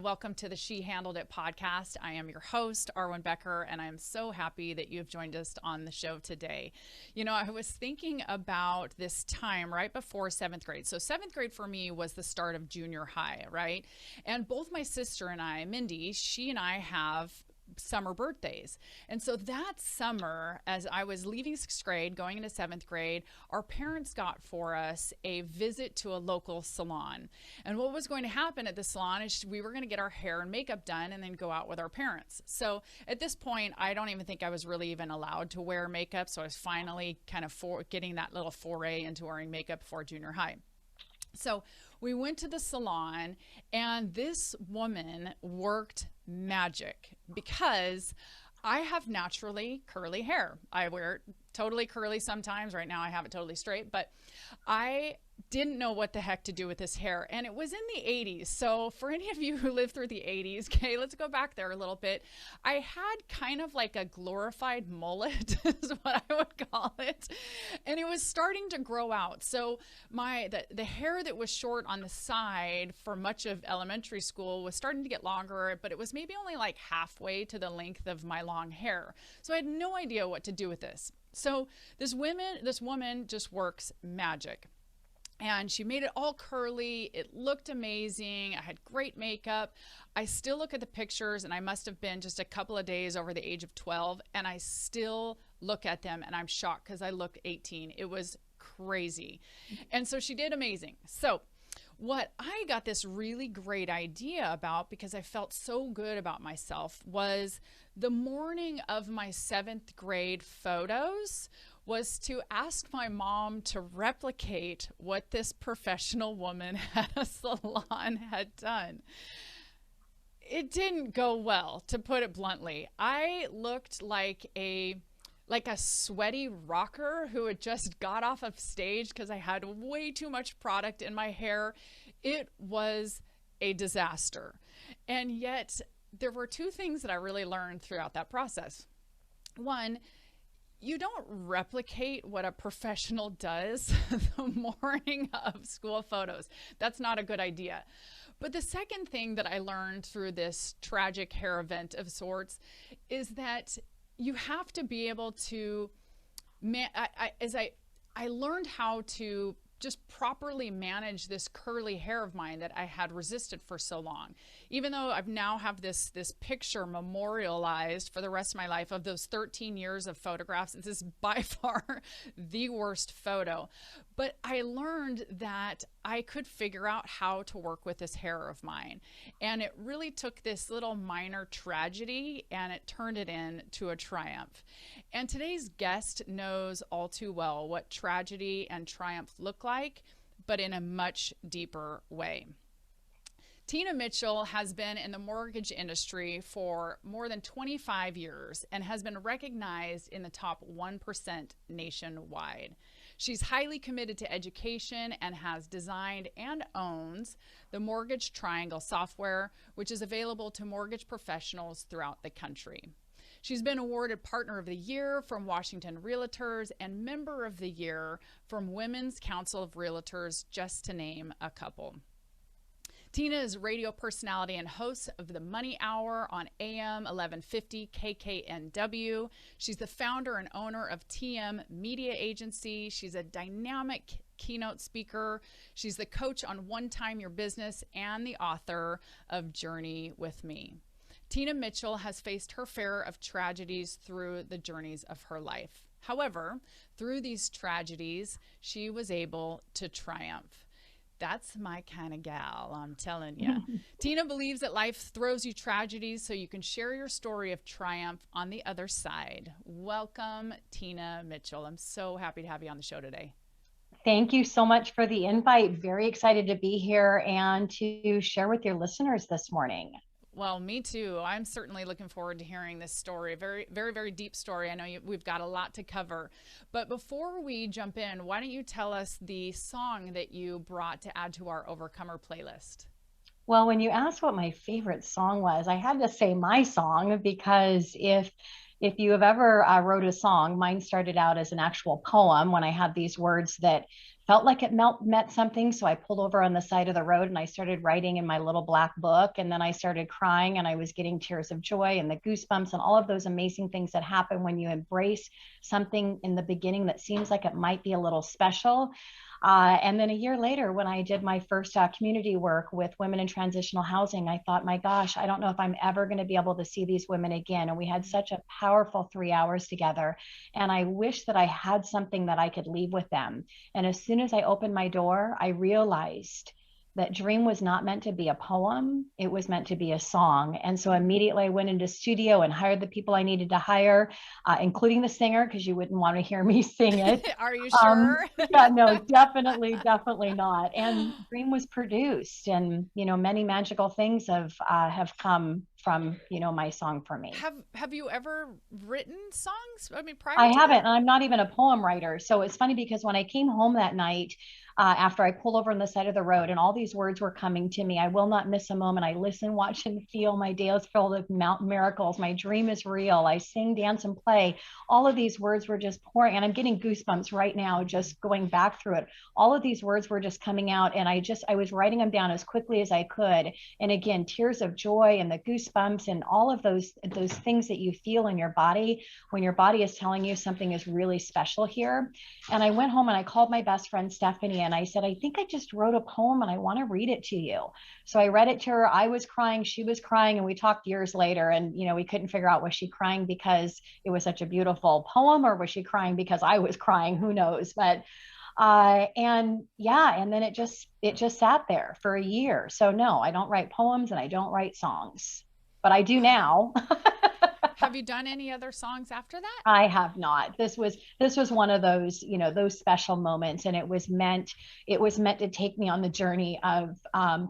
Welcome to the She Handled It podcast. I am your host, Arwen Becker, and I am so happy that you've joined us on the show today. You know, I was thinking about this time right before seventh grade. So seventh grade for me was the start of junior high, right? And both my sister and I, Mindy, she and I have summer birthdays. And so that summer, as I was leaving sixth grade, going into seventh grade, our parents got for us a visit to a local salon. And what was going to happen at the salon is we were going to get our hair and makeup done and then go out with our parents. So at this point, I don't even think I was really even allowed to wear makeup. So I was finally kind of getting that little foray into wearing makeup before junior high. So we went to the salon, and this woman worked magic because I have naturally curly hair. I wear it totally curly sometimes. Right now I have it totally straight, but I didn't know what the heck to do with this hair. And it was in the 80s. So for any of you who lived through the 80s, okay, let's go back there a little bit. I had kind of like a glorified mullet is what I would call it. And it was starting to grow out. So the hair that was short on the side for much of elementary school was starting to get longer, but it was maybe only like halfway to the length of my long hair. So I had no idea what to do with this. So this woman just works magic. And she made it all curly. It looked amazing. I had great makeup. I still look at the pictures, and I must have been just a couple of days over the age of 12, and I still look at them and I'm shocked because I look 18. It was crazy. And so she did amazing. So what I got this really great idea about, because I felt so good about myself, was the morning of my seventh grade photos was to ask my mom to replicate what this professional woman at a salon had done. It didn't go well, to put it bluntly. I looked like a sweaty rocker who had just got off of stage because I had way too much product in my hair. It was a disaster. And yet there were two things that I really learned throughout that process. One, you don't replicate what a professional does the morning of school photos. That's not a good idea. But the second thing that I learned through this tragic hair event of sorts is that you have to be able to, I learned how to just properly manage this curly hair of mine that I had resisted for so long. Even though I've now have this picture memorialized for the rest of my life of those 13 years of photographs, this is by far the worst photo. But I learned that I could figure out how to work with this hair of mine. And it really took this little minor tragedy and it turned it into a triumph. And today's guest knows all too well what tragedy and triumph look like, but in a much deeper way. Tina Mitchell has been in the mortgage industry for more than 25 years and has been recognized in the top 1% nationwide. She's highly committed to education and has designed and owns the Mortgage Triangle software, which is available to mortgage professionals throughout the country. She's been awarded Partner of the Year from Washington Realtors and Member of the Year from Women's Council of Realtors, just to name a couple. Tina is radio personality and host of the Money Hour on AM 1150 KKNW. She's the founder and owner of TM Media Agency. She's a dynamic keynote speaker. She's the coach on One Time Your Business and the author of Journey with Me. Tina Mitchell has faced her share of tragedies through the journeys of her life. However, through these tragedies, she was able to triumph. That's my kind of gal, I'm telling you. Tina believes that life throws you tragedies so you can share your story of triumph on the other side. Welcome, Tina Mitchell. I'm so happy to have you on the show today. Thank you so much for the invite. Very excited to be here and to share with your listeners this morning. Well, me too. I'm certainly looking forward to hearing this story. Very, very, very deep story. I know we've got a lot to cover. But before we jump in, why don't you tell us the song that you brought to add to our Overcomer playlist? Well, when you asked what my favorite song was, I had to say my song because if you have ever wrote a song, mine started out as an actual poem when I had these words that felt like it met something. So I pulled over on the side of the road and I started writing in my little black book. And then I started crying and I was getting tears of joy and the goosebumps and all of those amazing things that happen when you embrace something in the beginning that seems like it might be a little special. And then a year later, when I did my first community work with women in transitional housing, I thought, my gosh, I don't know if I'm ever going to be able to see these women again. And we had such a powerful 3 hours together. And I wish that I had something that I could leave with them. And as soon as I opened my door, I realized that Dream was not meant to be a poem. It was meant to be a song. And so immediately I went into studio and hired the people I needed to hire, including the singer, because you wouldn't want to hear me sing it. Are you sure? Yeah, no, definitely, definitely not. And Dream was produced, and many magical things have come from my song for me. Have you ever written songs? I mean, prior I to haven't, that? and I'm not even a poem writer. So it's funny because when I came home that night, after I pulled over on the side of the road and all these words were coming to me, I will not miss a moment. I listen, watch, and feel. My day is filled with mountain miracles. My dream is real. I sing, dance, and play. All of these words were just pouring, and I'm getting goosebumps right now just going back through it. All of these words were just coming out, and I was writing them down as quickly as I could. And again, tears of joy and the goosebumps and all of those things that you feel in your body when your body is telling you something is really special here. And I went home and I called my best friend Stephanie and I said, I think I just wrote a poem and I want to read it to you. So I read it to her. I was crying, she was crying, and we talked years later, and we couldn't figure out, was she crying because it was such a beautiful poem, or was she crying because I was crying? Who knows? But and yeah, and then it just sat there for a year. So no, I don't write poems and I don't write songs, but I do now. Have you done any other songs after that? I have not. This was one of those, those special moments, and it was meant to take me on the journey of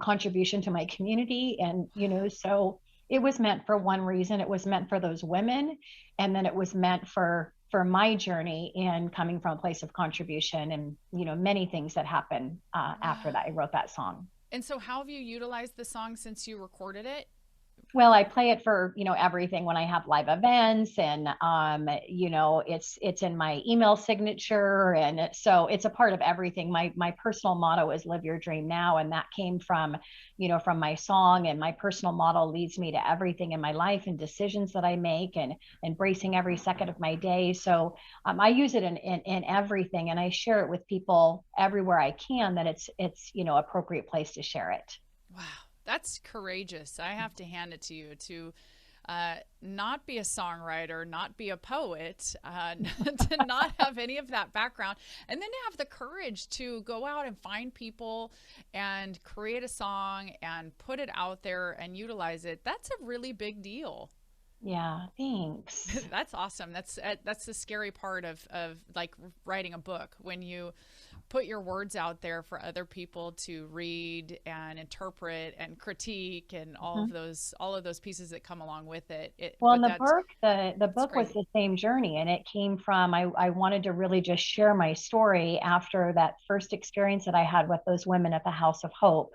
contribution to my community, and so it was meant for one reason. It was meant for those women, and then it was meant for my journey in coming from a place of contribution, and many things that happened after that. I wrote that song. And so, how have you utilized the song since you recorded it? Well, I play it for, everything when I have live events, and, it's in my email signature. And so it's a part of everything. My personal motto is live your dream now. And that came from, from my song, and my personal motto leads me to everything in my life and decisions that I make, and embracing every second of my day. So I use it in everything, and I share it with people everywhere I can, that it's, appropriate place to share it. Wow. That's courageous. I have to hand it to you to not be a songwriter, not be a poet, to not have any of that background, and then to have the courage to go out and find people and create a song and put it out there and utilize it. That's a really big deal. Yeah, thanks. That's awesome. That's the scary part of like writing a book, when you put your words out there for other people to read and interpret and critique, and all of those pieces that come along with it. Well, and the book was the same journey, and it came from, I wanted to really just share my story after that first experience that I had with those women at the House of Hope.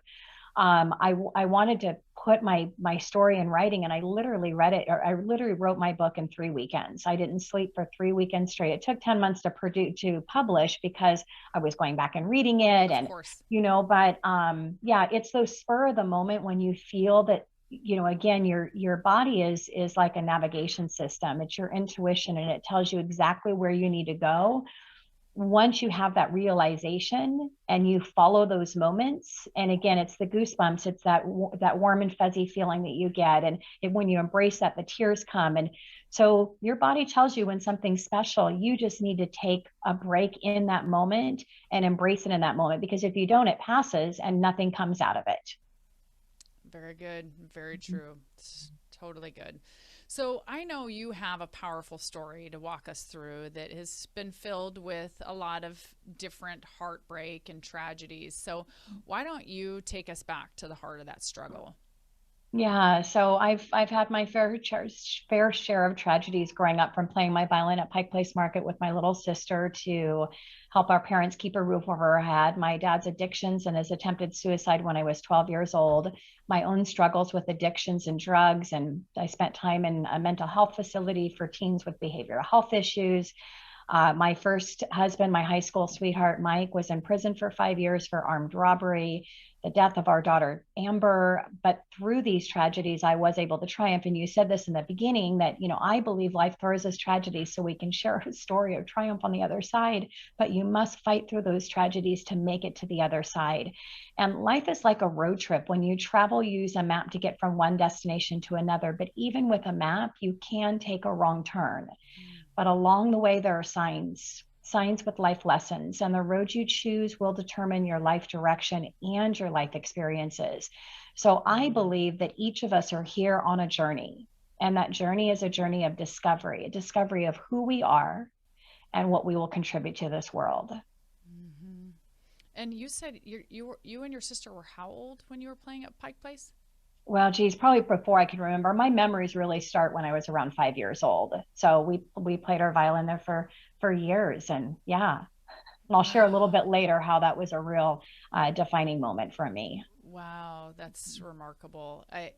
I wanted to put my story in writing, and I literally wrote my book in 3 weekends. I didn't sleep for 3 weekends straight. It took 10 months to publish, because I was going back and reading it. Of course. But yeah, it's those spur of the moment when you feel that, again, your body is like a navigation system. It's your intuition, and it tells you exactly where you need to go. Once you have that realization and you follow those moments, and again, it's the goosebumps, it's that warm and fuzzy feeling that you get, and when you embrace that, the tears come. And so your body tells you when something's special. You just need to take a break in that moment and embrace it in that moment, because if you don't, it passes and nothing comes out of it. Very good. Very true. It's totally good. So I know you have a powerful story to walk us through that has been filled with a lot of different heartbreak and tragedies. So why don't you take us back to the heart of that struggle? Yeah, so I've had my fair share of tragedies growing up, from playing my violin at Pike Place Market with my little sister, to help our parents keep a roof over our head, my dad's addictions and his attempted suicide when I was 12 years old, my own struggles with addictions and drugs, and I spent time in a mental health facility for teens with behavioral health issues. My first husband, my high school sweetheart, Mike, was in prison for 5 years for armed robbery, the death of our daughter, Amber. But through these tragedies, I was able to triumph. And you said this in the beginning that, I believe life throws us tragedies so we can share a story of triumph on the other side. But you must fight through those tragedies to make it to the other side. And life is like a road trip. When you travel, you use a map to get from one destination to another. But even with a map, you can take a wrong turn. But along the way, there are signs with life lessons, and the road you choose will determine your life direction and your life experiences. So I believe that each of us are here on a journey, and that journey is a journey of discovery, a discovery of who we are and what we will contribute to this world. Mm-hmm. And you said you and your sister were how old when you were playing at Pike Place? Well, geez, probably before I could remember. My memories really start when I was around 5 years old. So we played our violin there for years, and yeah, and I'll share a little Wow. bit later how that was a real defining moment for me. Wow, that's remarkable. I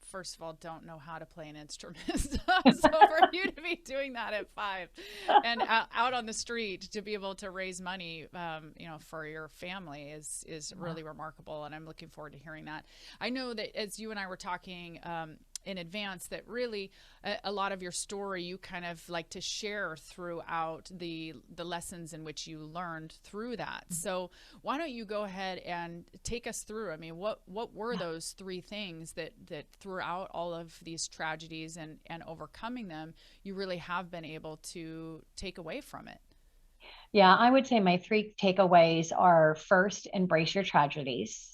first of all don't know how to play an instrument, so for you to be doing that at 5, and out on the street to be able to raise money, for your family is really remarkable, and I'm looking forward to hearing that. I know that as you and I were talking, in advance, that really a lot of your story you kind of like to share throughout the lessons in which you learned through that. So why don't you go ahead and take us through? I mean, what were those 3 things that throughout all of these tragedies and overcoming them, you really have been able to take away from it? Yeah, I would say my 3 takeaways are: first, embrace your tragedies.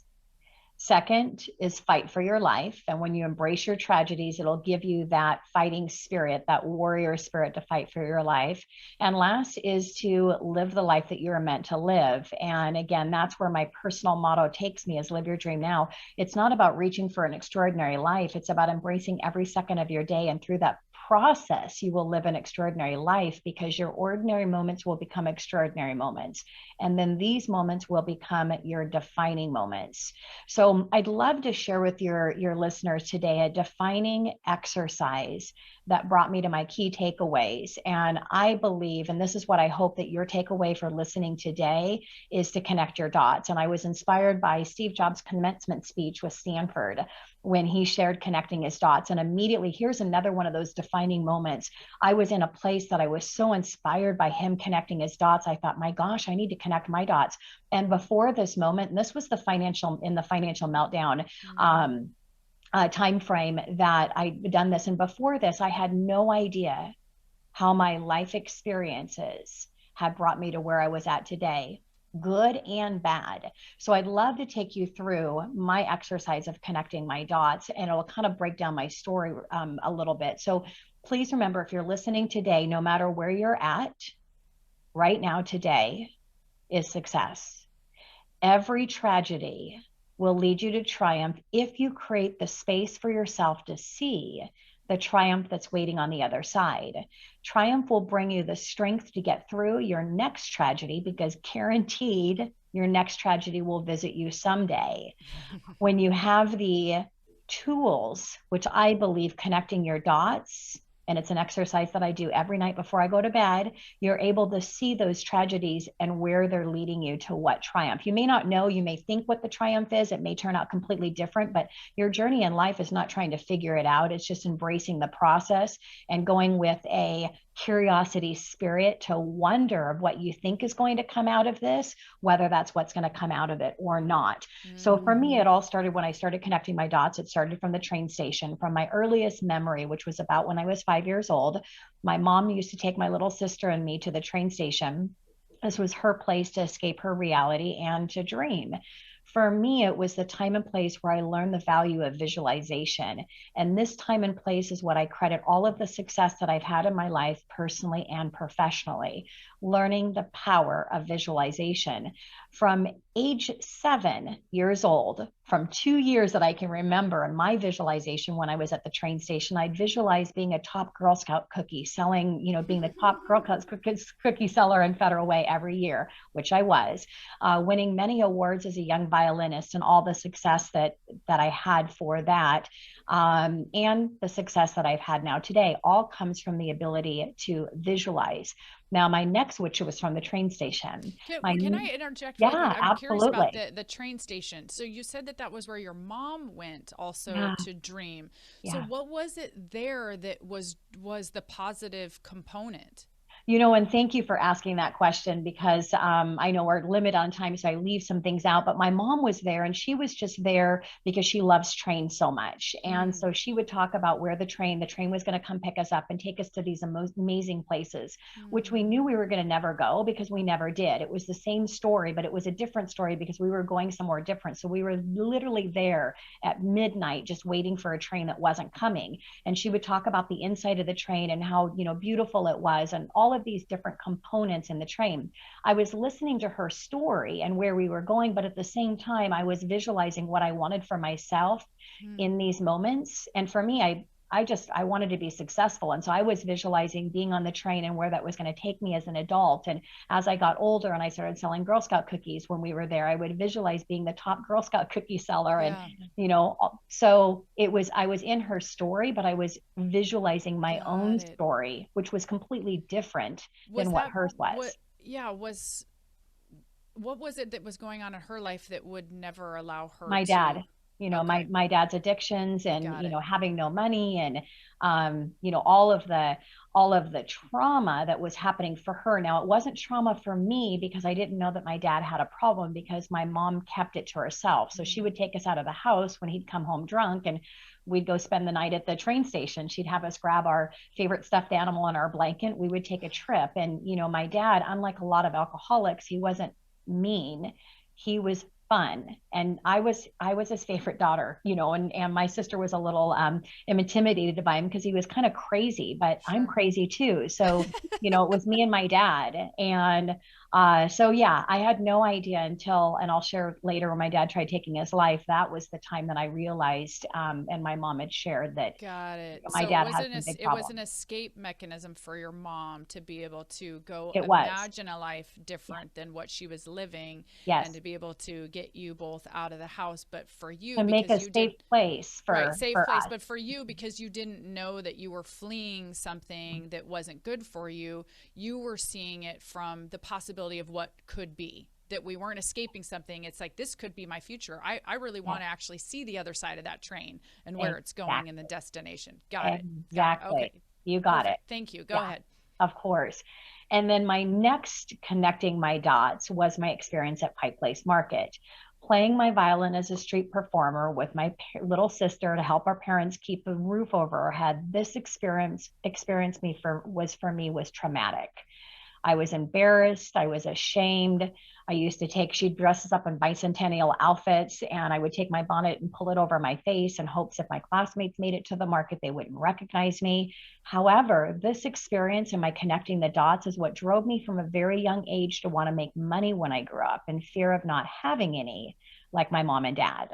Second is fight for your life. And when you embrace your tragedies, it'll give you that fighting spirit, that warrior spirit to fight for your life. And last is to live the life that you're meant to live. And again, that's where my personal motto takes me, is live your dream now. It's not about reaching for an extraordinary life. It's about embracing every second of your day. And through that process, you will live an extraordinary life, because your ordinary moments will become extraordinary moments. And then these moments will become your defining moments. So I'd love to share with your listeners today a defining exercise that brought me to my key takeaways. And I believe, and this is what I hope that your takeaway for listening today is, to connect your dots. And I was inspired by Steve Jobs' commencement speech with Stanford when he shared connecting his dots. And immediately, here's another one of those defining moments. I was in a place that I was so inspired by him connecting his dots. I thought, my gosh, I need to connect my dots. And before this moment, and this was the financial meltdown, time frame that I'd done this. And before this, I had no idea how my life experiences had brought me to where I was at today, good and bad. So I'd love to take you through my exercise of connecting my dots, and it'll kind of break down my story a little bit. So please remember, if you're listening today, no matter where you're at right now, today is success. Every tragedy will lead you to triumph if you create the space for yourself to see the triumph that's waiting on the other side. Triumph will bring you the strength to get through your next tragedy, because guaranteed your next tragedy will visit you someday. When you have the tools, which I believe connecting your dots, and it's an exercise that I do every night before I go to bed, you're able to see those tragedies and where they're leading you to what triumph. You may not know, you may think what the triumph is. It may turn out completely different, but your journey in life is not trying to figure it out. It's just embracing the process and going with a curiosity spirit to wonder of what you think is going to come out of this, whether that's what's going to come out of it or not. So for me, it all started when I started connecting my dots. It started from the train station, from my earliest memory, which was about when I was 5 years old. My mom used to take my little sister and me to the train station. This was her place to escape her reality and to dream. For me, it was the time and place where I learned the value of visualization. And this time and place is what I credit all of the success that I've had in my life, personally and professionally, learning the power of visualization. From age 7 years old, from 2 years that I can remember, in my visualization when I was at the train station, I'd visualize being a top Girl Scout cookie selling, being the top Girl Scout cookie seller in Federal Way every year, which I was, winning many awards as a young violin violinist and all the success that I had for that, and the success that I've had now today, all comes from the ability to visualize. Now, my next, which was from the train station. Can I interject really quick? Yeah, I'm curious about absolutely. the train station. So you said that that was where your mom went also Yeah, to dream. So yeah. what was it there that was the positive component? And thank you for asking that question, because I know we're limited on time, so I leave some things out. But my mom was there, and she was just there because she loves trains so much. And Mm, so she would talk about where the train was going to come pick us up and take us to these amazing places, which we mm, knew we were going to never go because we never did. It was the same story, but it was a different story because we were going somewhere different. So we were literally there at midnight, just waiting for a train that wasn't coming. And she would talk about the inside of the train and how, beautiful it was, and all of these different components in the train. I was listening to her story and where we were going, but at the same time, I was visualizing what I wanted for myself mm. in these moments. And for me, I wanted to be successful. And so I was visualizing being on the train and where that was going to take me as an adult. And as I got older and I started selling Girl Scout cookies when we were there, I would visualize being the top Girl Scout cookie seller. And, Yeah, so I was in her story, but I was visualizing my got own it. story, which was completely different Was than what that hers was. what? Yeah, was what was it that was going on in her life that would never allow her My dad, to? my Okay, dad's addictions, and got it. having no money, and all of the trauma that was happening for her. Now, it wasn't trauma for me because I didn't know that my dad had a problem, because my mom kept it to herself. So she Mm, would take us out of the house when he'd come home drunk, and we'd go spend the night at the train station. She'd have us grab our favorite stuffed animal and our blanket. We would take a trip. And my dad, unlike a lot of alcoholics, he wasn't mean. He was fun, and I was his favorite daughter, and my sister was a little intimidated by him because he was kind of crazy, but I'm sure. crazy too. So it was me and my dad. And so yeah, I had no idea until, and I'll share later, when my dad tried taking his life, that was the time that I realized, and my mom had shared that Got it. my So dad has some big it was an problems. escape mechanism for your mom to be able to go It was. imagine a life Yeah. different than what she was living, and Yes. to be able to get you both out of the house. But for you, To make because a you safe did place right, for safe for place, us. but for you, because you didn't know that you were fleeing something that wasn't good for you were seeing it from the possibility of what could be. That we weren't escaping something. It's like, this could be my future. I really want Yes. to actually see the other side of that train and where it's going in the Exactly. destination. Got it. Got it. Exactly. Okay. You got it. Perfect. Thank you. Go Yeah, ahead. of course. And then my next connecting my dots was my experience at Pike Place Market, playing my violin as a street performer with my little sister to help our parents keep a roof over our head. This experience me for was for me was traumatic. I was embarrassed. I was ashamed. She'd dress us up in bicentennial outfits, and I would take my bonnet and pull it over my face in hopes if my classmates made it to the market, they wouldn't recognize me. However, this experience and my connecting the dots is what drove me from a very young age to want to make money when I grew up, in fear of not having any, like my mom and dad.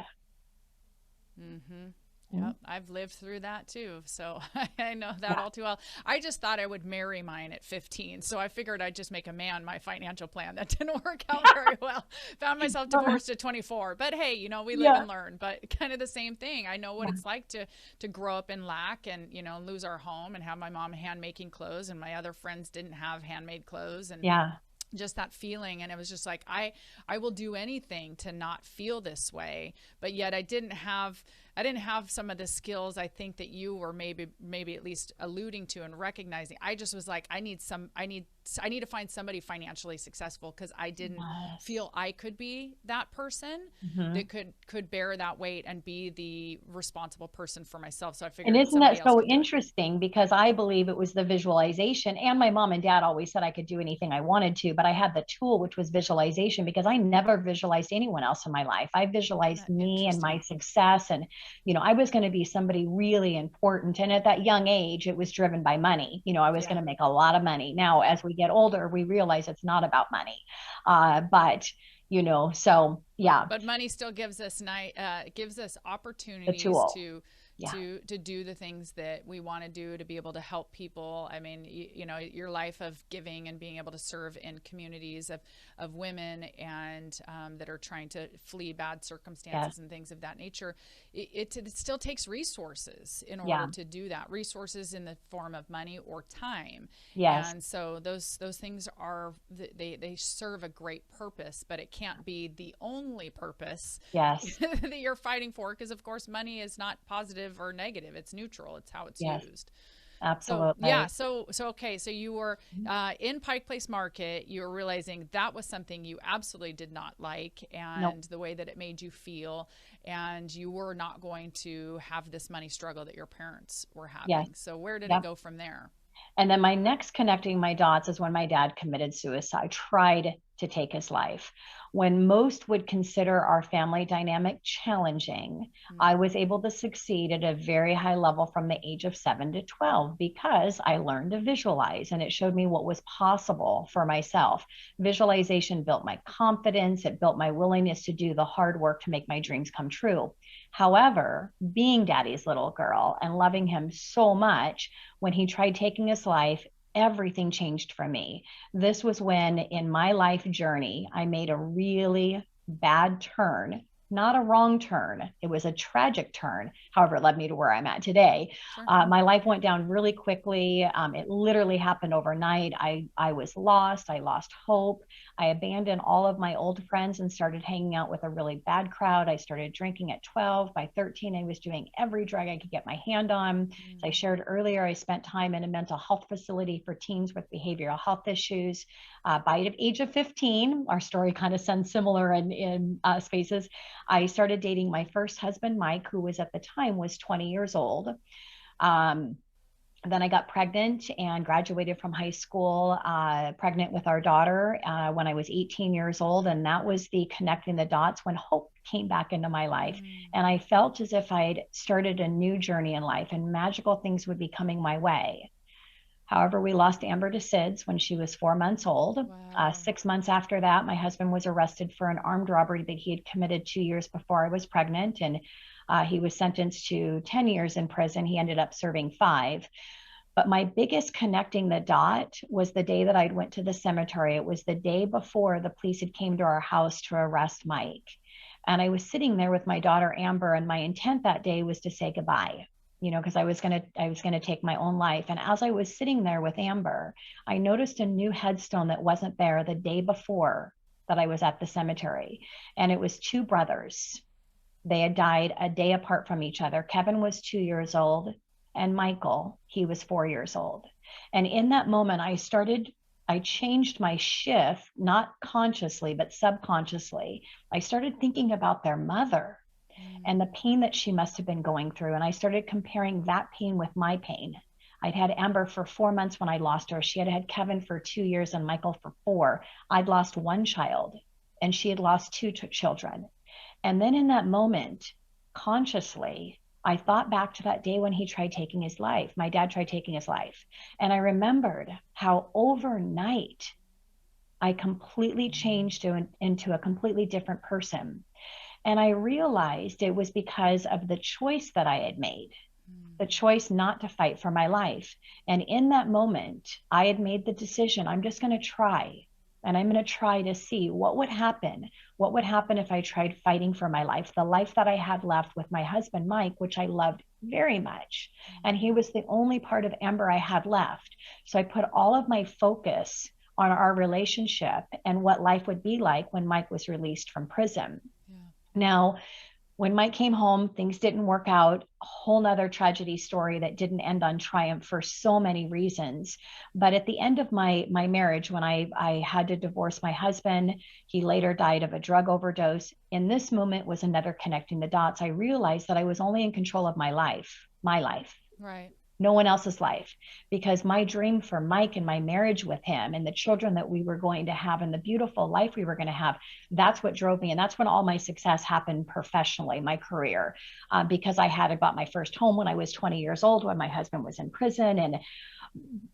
Mm-hmm. Mm. Yep, I've lived through that too, so I know that all too well. I just thought I would marry mine at 15, so I figured I'd just make a man my financial plan. That didn't work out very well. Found myself Yeah. divorced at 24, but hey, we live Yeah. and learn. But kind of the same thing. I know what Yeah. it's like to grow up in lack and lose our home and have my mom hand making clothes, and my other friends didn't have handmade clothes, and Yeah. just that feeling. And it was just like, I will do anything to not feel this way, but yet I didn't have some of the skills I think that you were maybe at least alluding to and recognizing. I just was like, I need to find somebody financially successful, because I didn't Yes. feel I could be that person Mhm. that could bear that weight and be the responsible person for myself. So I And figured isn't somebody that else so could do it. interesting? Because I believe it was the visualization. And my mom and dad always said I could do anything I wanted to, but I had the tool, which was visualization, because I never visualized anyone else in my life. I Isn't visualized that me and my interesting? success. And, I was going to be somebody really important. And at that young age, it was driven by money. I was going Yeah. to make a lot of money. Now, Yeah. as we get older, we realize it's not about money. But, so yeah, But money still gives us the opportunities tool. to Yeah. to do the things that we want to do, to be able to help people. I mean, you know, your life of giving and being able to serve in communities of women and that are trying to flee bad Yes. circumstances and things of that nature. It still takes resources in order Yeah. to do that, resources in the form of money or time. Yes. And so those things are, they serve a great purpose, but it can't be the only purpose Yes. that you're fighting for, because of course money is not positive or negative, it's neutral, it's how it's Yes. used. So yeah, Absolutely. so okay, so you were in Pike Place Market, you were realizing that was something you absolutely did not like, Nope. and the way that it made you feel, and you were not going to have this money struggle that your parents were Yes. having. So where did it Yep. go from there? And then my next connecting my dots is when my dad committed suicide, tried to take his life. When most would consider our family dynamic challenging, I was able to succeed at a very high level from the age of 7 to 12 because I learned to visualize, and it showed me what was possible for myself. Visualization built my confidence, it built my willingness to do the hard work to make my dreams come true. However, being daddy's little girl and loving him so much, when he tried taking his life, everything changed for me. This was when, in my life journey, I made a really bad turn, not a wrong turn. It was a tragic turn. However, it led me to where I'm at today. Sure. My life went down really quickly. It literally happened overnight. I was lost. I lost hope. I abandoned all of my old friends and started hanging out with a really bad crowd. I started drinking at 12. By 13, I was doing every drug I could get my hand on. As I shared earlier, I spent time in a mental health facility for teens with behavioral health issues. By the age of 15, our story kind of sounds similar in spaces. I started dating my first husband, Mike, who was at the time was 20 years old. Um, then I got pregnant and graduated from high school, pregnant with our daughter when I was 18 years old. And that was the connecting the dots when hope came back into my life. And I felt as if I'd started a new journey in life and magical things would be coming my way. However, we lost Amber to SIDS when she was 4 months old. Wow. 6 months after that, my husband was arrested for an armed robbery that he had committed 2 years before I was pregnant. And he was sentenced to 10 years in prison. He ended up serving 5. But my biggest connecting the dot was the day that I went to the cemetery. It was the day before the police had came to our house to arrest Mike. And I was sitting there with my daughter, Amber, and my intent that day was to say goodbye, because I was going to take my own life. And as I was sitting there with Amber, I noticed a new headstone that wasn't there the day before that I was at the cemetery. And it was 2 brothers. They had died a day apart from each other. Kevin was 2 years old, and Michael, he was 4 years old. And in that moment, I changed my shift, not consciously, but subconsciously. I started thinking about their mother and the pain that she must have been going through. And I started comparing that pain with my pain. I'd had Amber for 4 months when I lost her. She had had Kevin for 2 years and Michael for 4. I'd lost 1 child and she had lost 2 children. And then in that moment, consciously, I thought back to that day when he tried taking his life. My dad tried taking his life. And I remembered how overnight I completely changed into a completely different person. And I realized it was because of the choice that I had made, the choice not to fight for my life. And in that moment, I had made the decision, I'm just going to try. And I'm going to try to see what would happen. What would happen if I tried fighting for my life, the life that I had left with my husband, Mike, which I loved very much. And he was the only part of Amber I had left. So I put all of my focus on our relationship and what life would be like when Mike was released from prison. Yeah. Now, when Mike came home, things didn't work out. A whole nother tragedy story that didn't end on triumph for so many reasons. But at the end of my marriage, when I had to divorce my husband, he later died of a drug overdose. In this moment was another connecting the dots. I realized that I was only in control of my life. Right. No one else's life, because my dream for Mike and my marriage with him and the children that we were going to have and the beautiful life we were going to have, that's what drove me. And that's when all my success happened professionally, my career, because I had bought my first home when I was 20 years old, when my husband was in prison.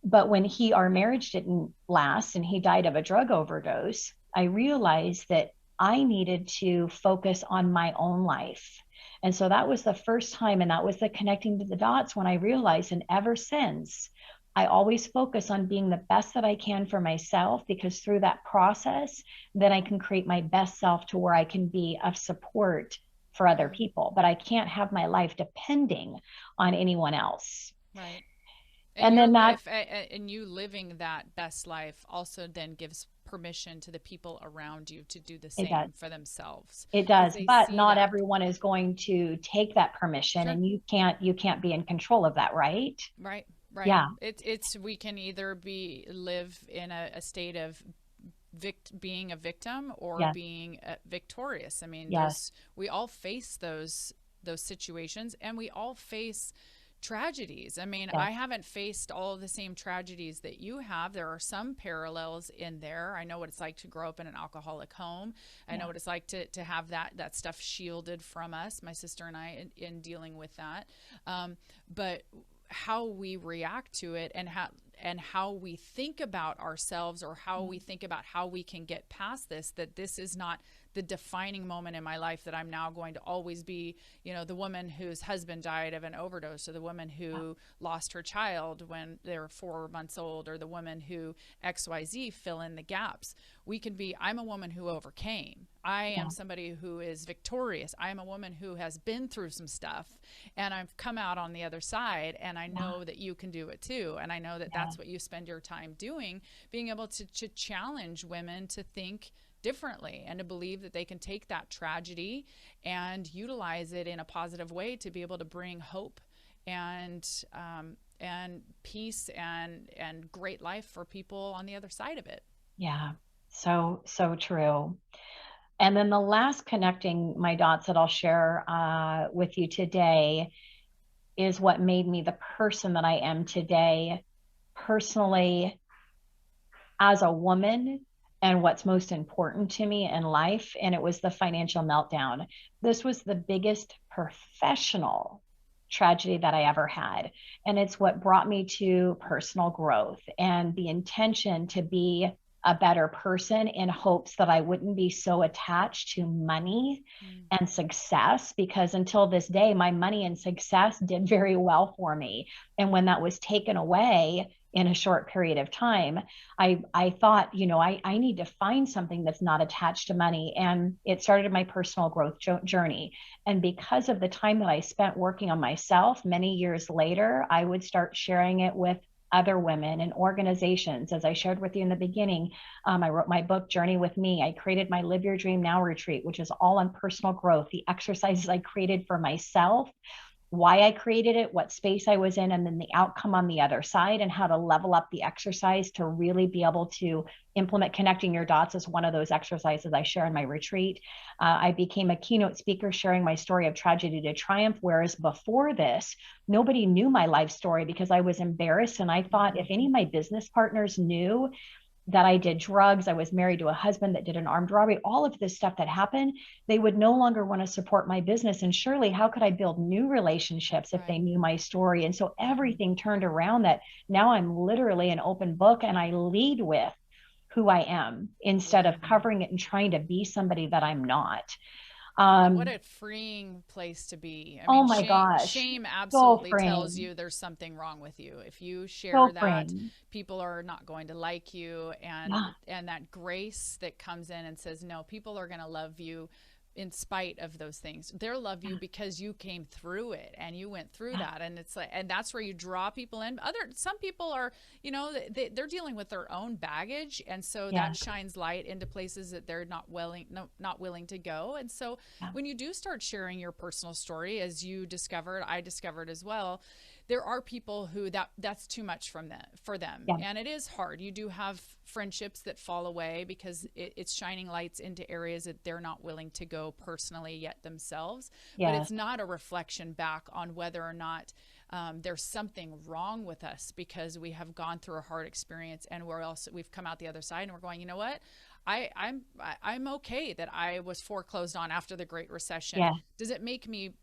But when our marriage didn't last and he died of a drug overdose, I realized that I needed to focus on my own life. And so that was the first time, and that was the connecting to the dots when I realized, and ever since, I always focus on being the best that I can for myself, because through that process, then I can create my best self to where I can be of support for other people. But I can't have my life depending on anyone else. Right. And And your then that, life and you living that best life also then gives permission to the people around you to do the it does. same for themselves, It because does, they but see not that. everyone is going to take that permission, Sure. and you can't be in control of that, right? Right. Right. Yeah. It's we can either be live in a state of being a victim or Yes. being victorious. I mean, Yes. there's we all face those situations, and we all face tragedies. I mean, Yes. I haven't faced all of the same tragedies that you have. There are some parallels in there. I know what it's like to grow up in an alcoholic home. I know Yeah. what it's like to have that stuff shielded from us, my sister and I, in dealing with that. But how we react to it, and how we think about ourselves, or how we think about how we can get past this, that this is not the defining moment in my life, that I'm now going to always be, the woman whose husband died of an overdose, or the woman who lost her child when they were 4 months old, or the woman who XYZ, fill in the gaps. We can be, I'm a woman who overcame. I am Yeah. somebody who is victorious. I am a woman who has been through some stuff, and I've come out on the other side, and I Yeah. know that you can do it too. And I know that Yeah. that's what you spend your time doing, being able to challenge women to think differently, and to believe that they can take that tragedy and utilize it in a positive way to be able to bring hope and peace and great life for people on the other side of it. Yeah. So true. And then the last connecting my dots that I'll share with you today is what made me the person that I am today, personally, as a woman, and what's most important to me in life. And it was the financial meltdown. This was the biggest professional tragedy that I ever had. And it's what brought me to personal growth and the intention to be a better person, in hopes that I wouldn't be so attached to money Mm. and success, because until this day, my money and success did very well for me. And when that was taken away in a short period of time, I thought, I need to find something that's not attached to money. And it started my personal growth journey. And because of the time that I spent working on myself, many years later, I would start sharing it with other women and organizations. As I shared with you in the beginning, I wrote my book, Journey with Me. I created my Live Your Dream Now retreat, which is all on personal growth, the exercises I created for myself, why I created it, what space I was in, and then the outcome on the other side, and how to level up the exercise to really be able to implement. Connecting your dots is one of those exercises I share in my retreat. I became a keynote speaker, sharing my story of tragedy to triumph, whereas before this, nobody knew my life story because I was embarrassed. And I thought, if any of my business partners knew that I did drugs, I was married to a husband that did an armed robbery, all of this stuff that happened, they would no longer want to support my business. And surely, how could I build new relationships if they Right. knew my story? And so everything turned around, that now I'm literally an open book, and I lead with who I am instead Yeah. of covering it and trying to be somebody that I'm not. And what Um, a freeing place to be. I oh mean, my gosh, shame so absolutely tells freeing, you there's something wrong with you. If you share so that, freeing. people are not going to like you, Yeah, and that grace that comes in and says, "No, people are going to love you in spite of those things. They'll love you yeah, because you came through it and you went through yeah, that." And it's like, and that's where you draw people in. Some people are, they're dealing with their own baggage, and so yeah, that shines light into places that they're not willing to go. And so yeah, when you do start sharing your personal story, as you discovered, I discovered as well, there are people who that's too much for them, yeah, and it is hard. You do have friendships that fall away because it's shining lights into areas that they're not willing to go personally yet themselves. But yes, it's not a reflection back on whether or not there's something wrong with us, because we have gone through a hard experience, and we've come out the other side, and we're going, you know what, I'm okay that I was foreclosed on after the Great Recession. Yeah. Does it make me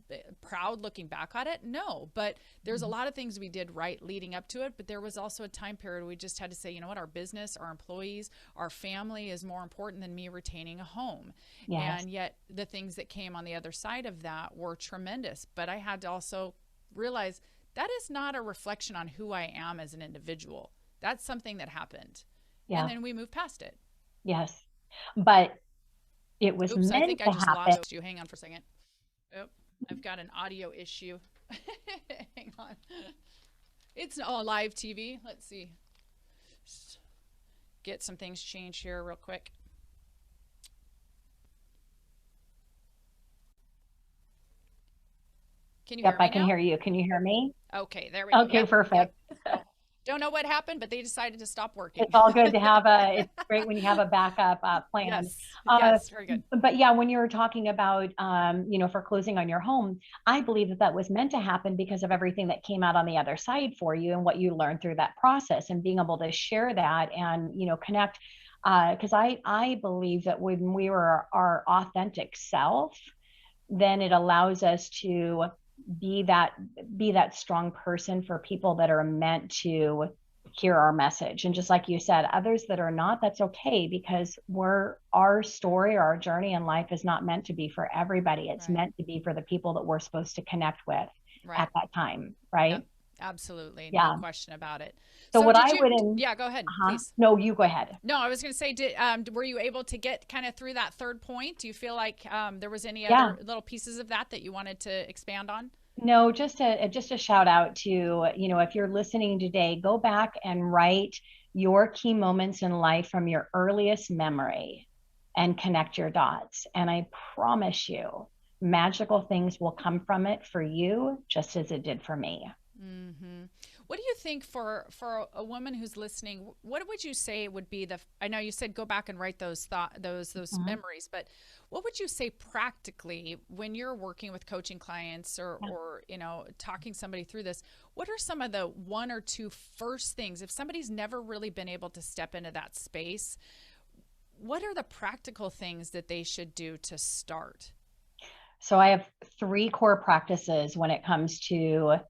proud looking back on it? No, but there's a lot of things we did right leading up to it. But there was also a time period we just had to say, you know what, our business, our employees, our family is more important than me retaining a home. Yes. And yet the things that came on the other side of that were tremendous. But I had to also realize that is not a reflection on who I am as an individual. That's something that happened. And Yeah. then we moved past it. Yes. But it was Oops, I meant think I to just happen. lost you. Hang on for a second. Oh, I've got an audio issue. Hang on. It's live TV. Let's see. Just get some things changed here real quick. Can you Yep, hear I me can now? hear you. Can you hear me? Okay, there we go. Okay, Yep, yep. perfect. So, don't know what happened, but they decided to stop working. It's all good to have it's great when you have a backup plan. Yes, Uh, yes, very good. but yeah, when you were talking about, foreclosing on your home, I believe that that was meant to happen because of everything that came out on the other side for you and what you learned through that process and being able to share that and, connect. Because I believe that when we were our authentic self, then it allows us to be that be that strong person for people that are meant to hear our message. And just like you said, others that are not, that's okay, because our story, our journey in life is not meant to be for everybody. It's Right, meant to be for the people that we're supposed to connect with right. at that time, Yep, right? absolutely. No Yeah. question about it. So So what did I you, would in yeah, go ahead, huh please. no, you go ahead. No, I was going to say, were you able to get kind of through that third point? Do you feel like there was any Yeah. other little pieces of that that you wanted to expand on? No, just a shout out to, if you're listening today, go back and write your key moments in life from your earliest memory and connect your dots. And I promise you, magical things will come from it for you, just as it did for me. Hmm. What do you think for a woman who's listening? What would you say would be the? I know you said go back and write those Mhm. memories, but what would you say practically when you're working with coaching clients or talking somebody through this? What are some of the one or two first things if somebody's never really been able to step into that space? What are the practical things that they should do to start? So I have three core practices when it comes to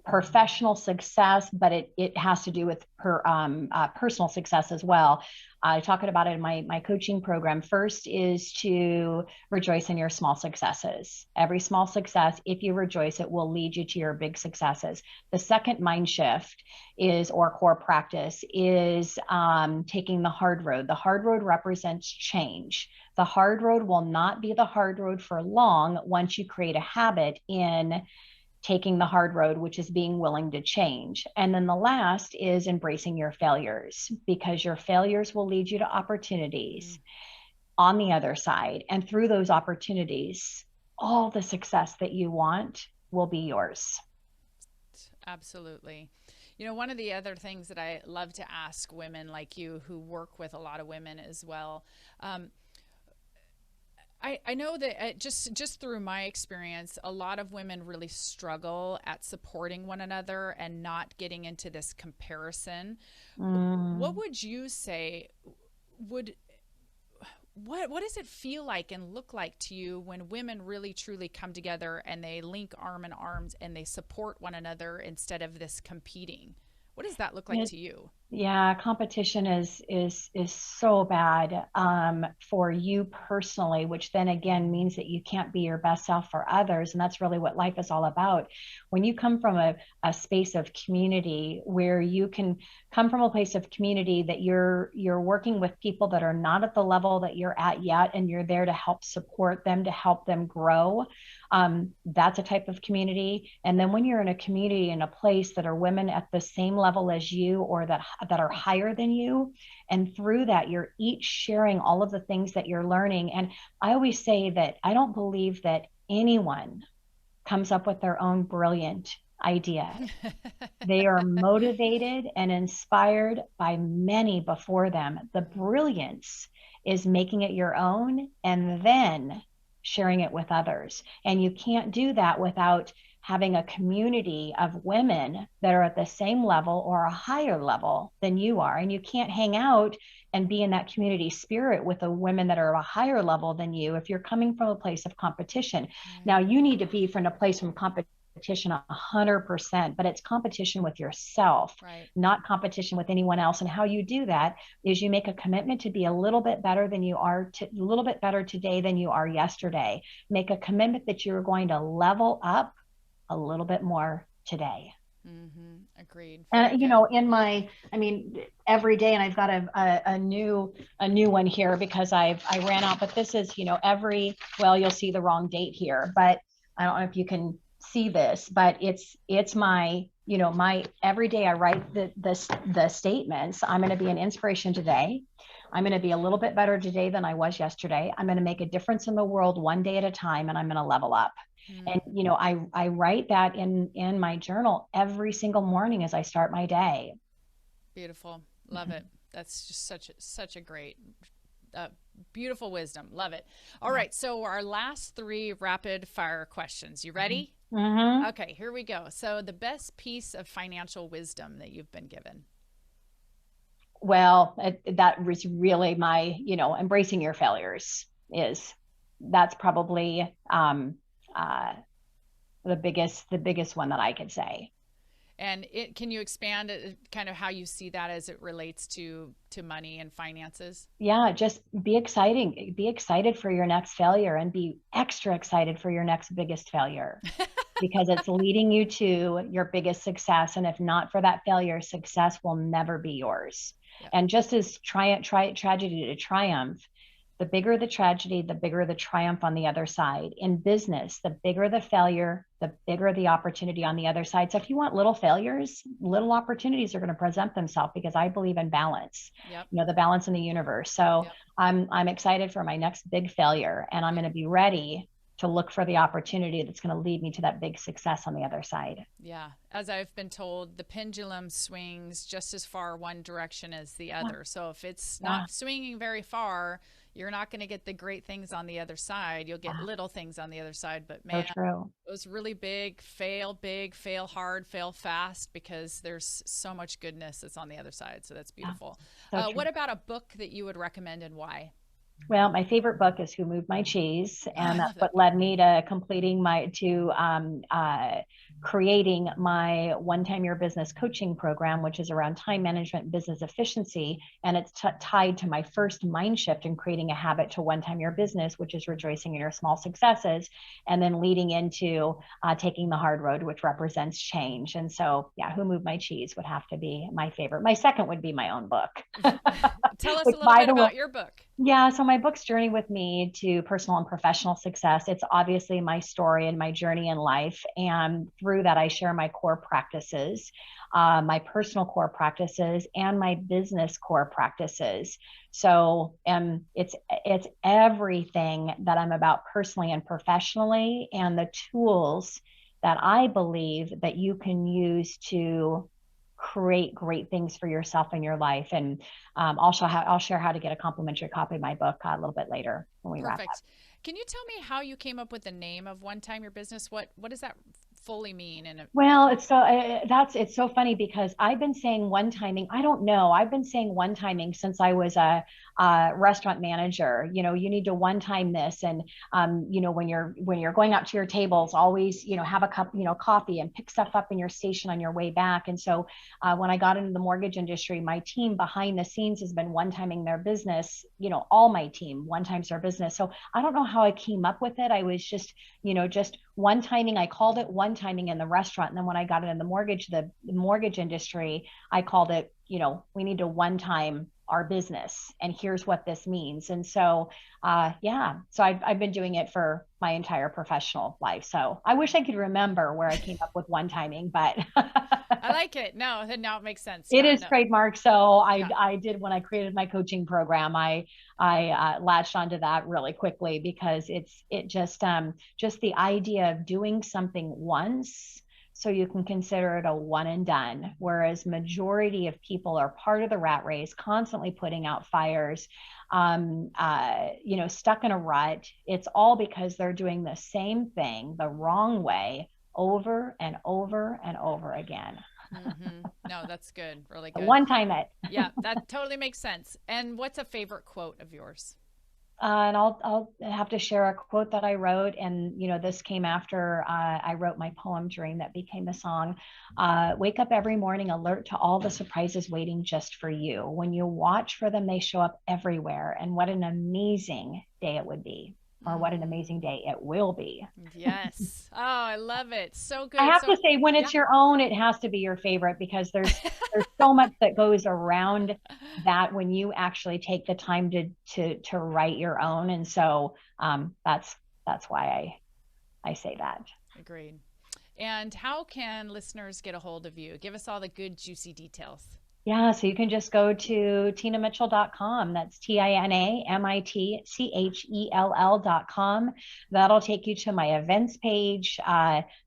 professional success, but it has to do with personal success as well. I talk about it in my coaching program. First is to rejoice in your small successes. Every small success, if you rejoice, it will lead you to your big successes. The second mind shift or core practice is taking the hard road. The hard road represents change. The hard road will not be the hard road for long once you create a habit in taking the hard road, which is being willing to change. And then the last is embracing your failures, because your failures will lead you to opportunities on the other side. And through those opportunities, all the success that you want will be yours. Absolutely. One of the other things that I love to ask women like you who work with a lot of women as well, I know that just through my experience, a lot of women really struggle at supporting one another and not getting into this comparison. What Mm. would you say would what does it feel like and look like to you when women really truly come together and they link arm in arms and they support one another instead of this competing? What does that look like to you? Yeah, competition is so bad for you personally, which then again means that you can't be your best self for others, and that's really what life is all about. When you come from a space of community, where you can come from a place of community that you're working with people that are not at the level that you're at yet, and you're there to help support them, to help them grow. That's a type of community. And then when you're in a community, in a place that are women at the same level as you, or that are higher than you, and through that you're each sharing all of the things that you're learning. And I always say that I don't believe that anyone comes up with their own brilliant idea. They are motivated and inspired by many before them. The brilliance is making it your own and then sharing it with others. And you can't do that without having a community of women that are at the same level or a higher level than you are. And you can't hang out and be in that community spirit with the women that are a higher level than you if you're coming from a place of competition. Now, you need to be from a place from competition 100%, but it's competition with yourself, right, not competition with anyone else. And how you do that is you make a commitment to be a little bit better than you are, a little bit better today than you are yesterday. Make a commitment that you're going to level up a little bit more today. Agreed. And in my, every day, and I've got a new one here because I ran out, but this is, well, you'll see the wrong date here, but I don't know if you can see this, but it's my, my every day I write the statements. I'm going to be an inspiration today. I'm going to be a little bit better today than I was yesterday. I'm going to make a difference in the world one day at a time, and I'm going to level up. And, I write that in my journal every single morning as I start my day. Beautiful. Love it. That's just such a great, beautiful wisdom. Love it. All right. So our last 3 rapid fire questions. You ready? Mm-hmm. Okay, here we go. So the best piece of financial wisdom that you've been given? Well, that was really my, embracing your failures that's probably, the biggest one that I could say. And can you expand kind of how you see that as it relates to money and finances? Yeah, just be exciting. Be excited for your next failure and be extra excited for your next biggest failure because it's leading you to your biggest success. And if not for that failure, success will never be yours. Yep. And just as tragedy to triumph, the bigger the tragedy, the bigger the triumph on the other side. In business, the bigger the failure, the bigger the opportunity on the other side. So if you want little failures, little opportunities are going to present themselves because I believe in balance, yep. The balance in the universe. So yep. I'm excited for my next big failure, and I'm going to be ready to look for the opportunity that's going to lead me to that big success on the other side. Yeah. As I've been told, the pendulum swings just as far one direction as the other. Yeah. So if it's not swinging very far, you're not going to get the great things on the other side. You'll get little things on the other side. But man, it was really big, fail hard, fail fast, because there's so much goodness that's on the other side. So that's beautiful. What about a book that you would recommend and why? Well, my favorite book is Who Moved My Cheese, and that's what led me to creating my One Time Your Business coaching program, which is around time management and business efficiency. And it's tied to my first mind shift in creating a habit to One Time Your Business, which is rejoicing in your small successes, and then leading into taking the hard road, which represents change. And so, yeah, Who Moved My Cheese would have to be my favorite. My second would be my own book. Tell us a little bit about your book. Yeah, so my book's Journey with Me to Personal and Professional Success. It's obviously my story and my journey in life. And through that, I share my core practices, my personal core practices, and my business core practices. So it's everything that I'm about personally and professionally, and the tools that I believe that you can use to create great things for yourself in your life. And I'll share how to get a complimentary copy of my book a little bit later when we wrap up. Can you tell me how you came up with the name of One Time Your Business? What does that fully mean? Well, it's so funny because I've been saying one timing. I don't know. I've been saying one timing since I was a restaurant manager. You need to one time this, and when you're going out to your tables, always have a cup coffee and pick stuff up in your station on your way back. And so when I got into the mortgage industry, my team behind the scenes has been one timing their business. All my team one times their business. So I don't know how I came up with it. I was just one timing. I called it one timing in the restaurant. And then when I got it in the mortgage industry, I called it, we need to one time our business. And here's what this means. And so, so I've been doing it for my entire professional life. So I wish I could remember where I came up with one timing, but I like it. No, now it makes sense. It is trademark. So I did, when I created my coaching program, I latched onto that really quickly because it just the idea of doing something once so you can consider it a one and done, whereas majority of people are part of the rat race, constantly putting out fires, stuck in a rut. It's all because they're doing the same thing the wrong way over and over and over again. No, that's good. Really The good. one time it. Yeah, that totally makes sense. And what's a favorite quote of yours? And I'll have to share a quote that I wrote, and this came after I wrote my poem Dream that became a song. Wake up every morning alert to all the surprises waiting just for you. When you watch for them, they show up everywhere, and what an amazing day it would be, or what an amazing day it will be. Yes. Oh, I love it. So I good. have So to say, when yeah. it's your own, it has to be your favorite, because there's so much that goes around that when you actually take the time to write your own. And so that's why I say that. Agreed. And how can listeners get a hold of you? Give us all the good, juicy details. Yeah, so you can just go to tinamitchell.com. That's TINAMITCHELL.com. That'll take you to my events page.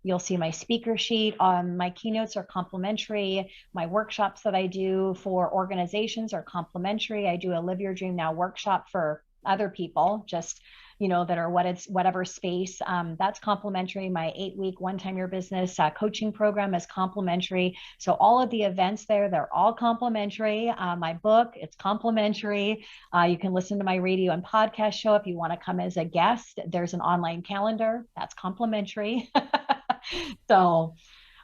You'll see my speaker sheet. My keynotes are complimentary. My workshops that I do for organizations are complimentary. I do a Live Your Dream Now workshop for other people, just that are whatever space. That's complimentary. My 8-week One Time Your Business coaching program is complimentary. So all of the events there, they're all complimentary. My book, it's complimentary. You can listen to my radio and podcast show if you want to come as a guest. There's an online calendar that's complimentary. So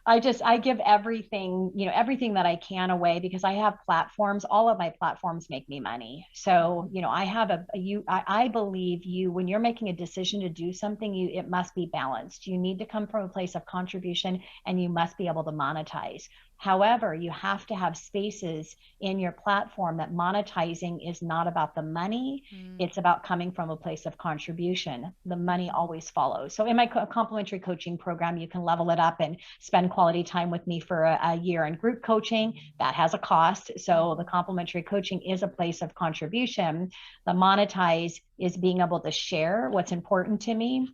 I give everything, everything that I can away, because I have platforms. All of my platforms make me money. So, I believe when you're making a decision to do something, it must be balanced. You need to come from a place of contribution, and you must be able to monetize. However, you have to have spaces in your platform that monetizing is not about the money. It's about coming from a place of contribution. The money always follows. So in my complimentary coaching program, you can level it up and spend quality time with me for a year in group coaching. That has a cost. So the complimentary coaching is a place of contribution. The monetize is being able to share what's important to me.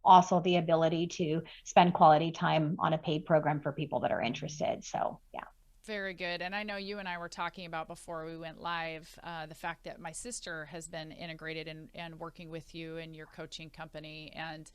Also the ability to spend quality time on a paid program for people that are interested. So, yeah. Very good. And I know you and I were talking about before we went live the fact that my sister has been integrated and working with you and your coaching company, and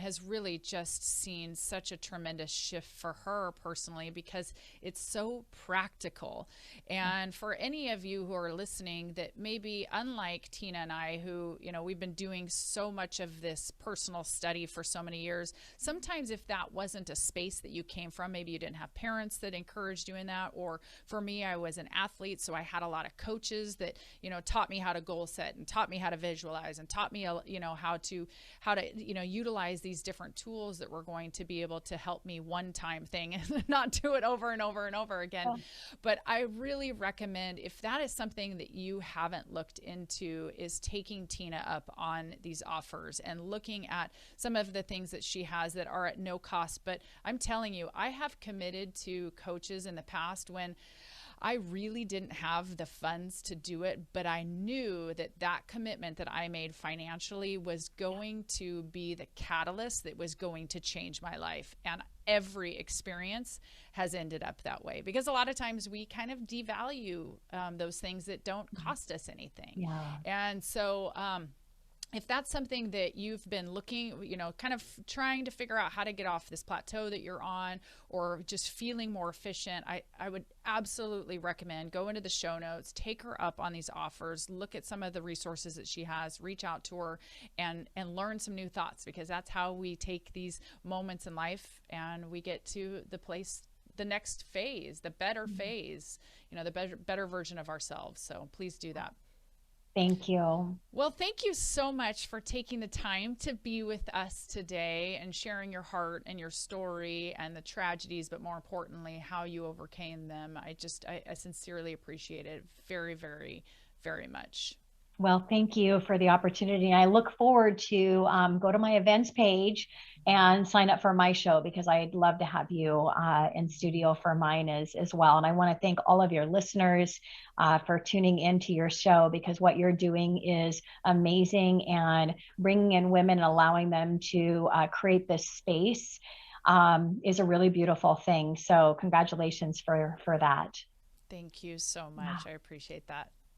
has really just seen such a tremendous shift for her personally, because it's so practical. And for any of you who are listening that maybe unlike Tina and I, who, we've been doing so much of this personal study for so many years, sometimes if that wasn't a space that you came from, maybe you didn't have parents that encouraged you in that, or for me, I was an athlete, so I had a lot of coaches that taught me how to goal set and taught me how to visualize and taught me how to utilize these different tools that were going to be able to help me one time thing and not do it over and over and over again. Oh. But I really recommend, if that is something that you haven't looked into, is taking Tina up on these offers and looking at some of the things that she has that are at no cost. But I'm telling you, I have committed to coaches in the past when I really didn't have the funds to do it, but I knew that commitment that I made financially was going to be the catalyst that was going to change my life. And every experience has ended up that way, because a lot of times we kind of devalue those things that don't cost us anything. Yeah. And so, if that's something that you've been looking, kind of trying to figure out how to get off this plateau that you're on, or just feeling more efficient, I would absolutely recommend go into the show notes, take her up on these offers, look at some of the resources that she has, reach out to her and learn some new thoughts, because that's how we take these moments in life and we get to the next phase, the better phase, the better version of ourselves. So please do that. Thank you. Well, thank you so much for taking the time to be with us today and sharing your heart and your story and the tragedies, but more importantly, how you overcame them. I sincerely appreciate it very, very, very much. Well, thank you for the opportunity. I look forward to go to my events page and sign up for my show, because I'd love to have you in studio for mine as well. And I want to thank all of your listeners for tuning into your show, because what you're doing is amazing, and bringing in women and allowing them to create this space is a really beautiful thing. So congratulations for that. Thank you so much. I appreciate that.